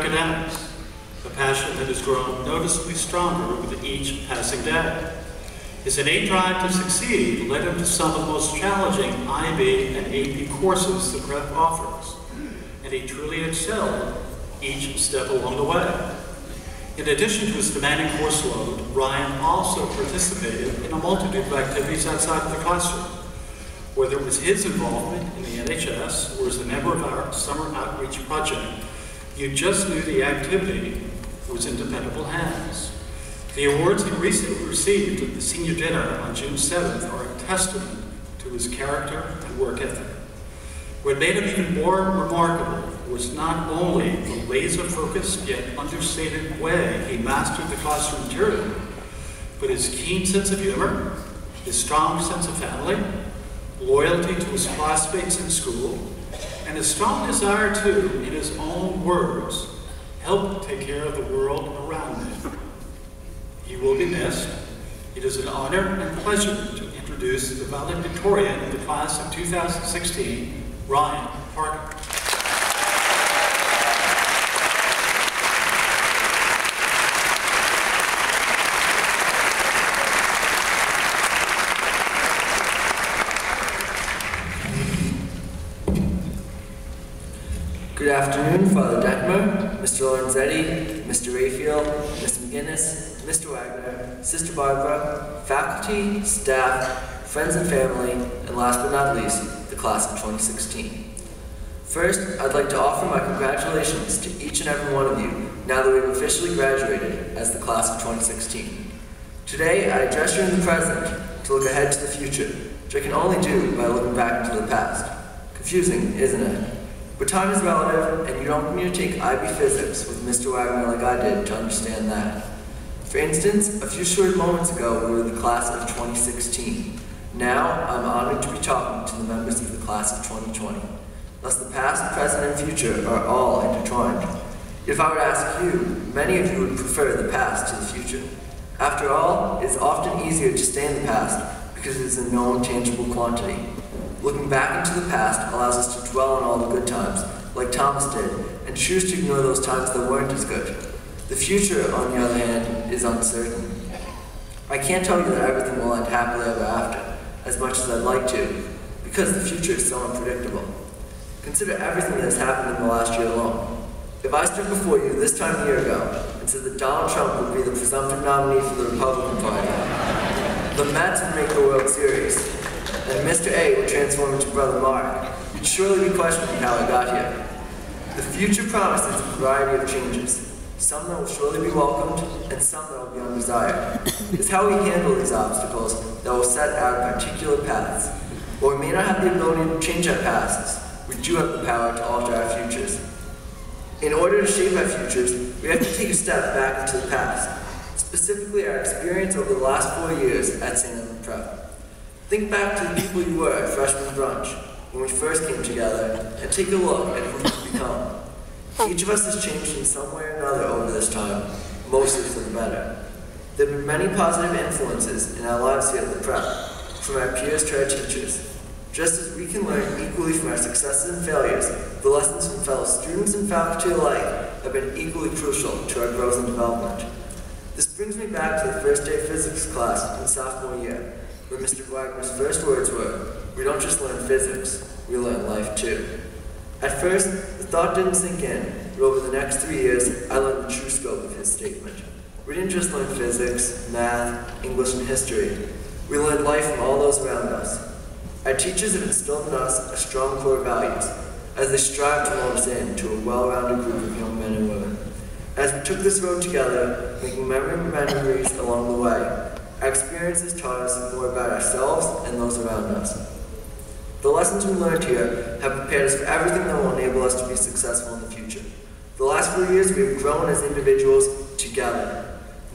academics, a passion that has grown noticeably stronger with each passing day. His innate drive to succeed led him to some of the most challenging IB and AP courses the prep offers, and he truly excelled each step along the way. In addition to his demanding course load, Ryan also participated in a multitude of activities outside of the classroom, whether it was his involvement in the NHS or as a member of our summer outreach project. You just knew the activity was in dependable hands. The awards he recently received at the senior dinner on June 7th are a testament to his character and work ethic. What made him even more remarkable was not only the laser-focused yet understated way he mastered the classroom material, but his keen sense of humor, his strong sense of family, loyalty to his classmates in school, and his strong desire to, in his own words, help take care of the world around him. He will be missed. It is an honor and pleasure to introduce the valedictorian of the class of 2016, Ryan Harkin. Good afternoon, Father Detmer, Mr. Lorenzetti, Mr. Rayfield, Ms. McGinnis, Mr. Wagner, Sister Barbara, faculty, staff, friends and family, and last but not least, the class of 2016. First, I'd like to offer my congratulations to each and every one of you now that we've officially graduated as the class of 2016. Today, I address you in the present to look ahead to the future, which I can only do by looking back into the past. Confusing, isn't it? But time is relative, and you don't need to take IB physics with Mr. Wagner like I did to understand that. For instance, a few short moments ago, we were the class of 2016. Now, I'm honored to be talking to the members of the class of 2020. Thus, the past, present, and future are all intertwined. If I were to ask you, many of you would prefer the past to the future. After all, it is often easier to stay in the past because it is a known, tangible quantity. Looking back into the past allows us to dwell on all the good times, like Thomas did, and choose to ignore those times that weren't as good. The future, on the other hand, is uncertain. I can't tell you that everything will end happily ever after, as much as I'd like to, because the future is so unpredictable. Consider everything that has happened in the last year alone. If I stood before you this time a year ago and said that Donald Trump would be the presumptive nominee for the Republican Party, the Mets would make the World Series, and Mr. A would transform into Brother Mark, you'd surely be questioning how I got here. The future promises a variety of changes, some that will surely be welcomed, and some that will be undesired. It's how we handle these obstacles that will set our particular paths. While we may not have the ability to change our pasts, we do have the power to alter our futures. In order to shape our futures, we have to take a step back into the past, specifically our experience over the last 4 years at St. Edmund Prep. Think back to the people you were at freshman brunch when we first came together and take a look at who you've become. Each of us has changed in some way or another over this time, mostly for the better. There have been many positive influences in our lives here at the Prep, from our peers to our teachers. Just as we can learn equally from our successes and failures, the lessons from fellow students and faculty alike have been equally crucial to our growth and development. This brings me back to the first day of physics class in sophomore year, where Mr. Wagner's first words were, "We don't just learn physics, we learn life too." At first, the thought didn't sink in, but over the next 3 years, I learned the true scope of his statement. We didn't just learn physics, math, English, and history. We learned life from all those around us. Our teachers have instilled in us a strong core of values, as they strive to mold us into a well-rounded group of young men and women. As we took this road together, making memories along the way, our experiences taught us more about ourselves and those around us. The lessons we learned here have prepared us for everything that will enable us to be successful in the future. The last 4 years, we have grown as individuals together.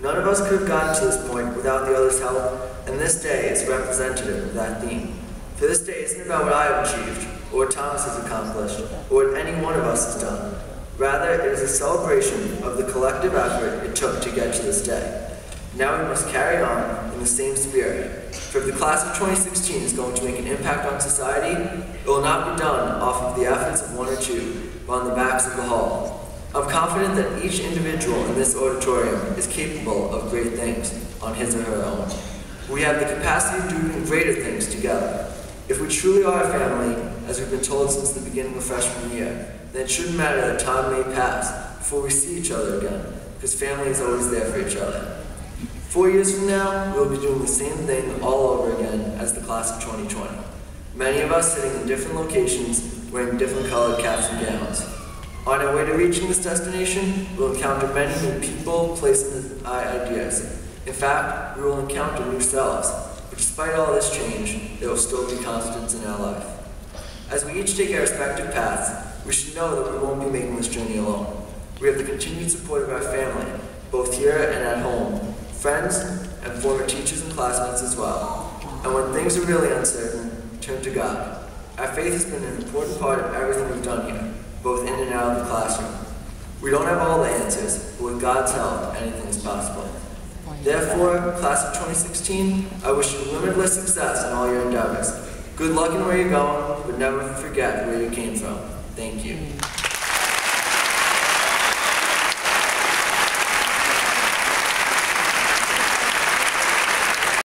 None of us could have gotten to this point without the other's help, and this day is representative of that theme. For this day isn't about what I have achieved, or what Thomas has accomplished, or what any one of us has done. Rather, it is a celebration of the collective effort it took to get to this day. Now we must carry on in the same spirit. For if the class of 2016 is going to make an impact on society, it will not be done off of the efforts of one or two, but on the backs of the whole. I'm confident that each individual in this auditorium is capable of great things on his or her own. We have the capacity of doing greater things together. If we truly are a family, as we've been told since the beginning of freshman year, then it shouldn't matter that time may pass before we see each other again, because family is always there for each other. 4 years from now, we'll be doing the same thing all over again as the class of 2020. Many of us sitting in different locations, wearing different colored caps and gowns. On our way to reaching this destination, we'll encounter many new people, places, and ideas. In fact, we will encounter new selves, but despite all this change, there will still be constants in our life. As we each take our respective paths, we should know that we won't be making this journey alone. We have the continued support of our family, both here and at home, friends, and former teachers and classmates as well. And when things are really uncertain, turn to God. Our faith has been an important part of everything we've done here, both in and out of the classroom. We don't have all the answers, but with God's help, anything is possible. Therefore, class of 2016, I wish you limitless success in all your endeavors. Good luck in where you're going, but never forget where you came from. Thank you.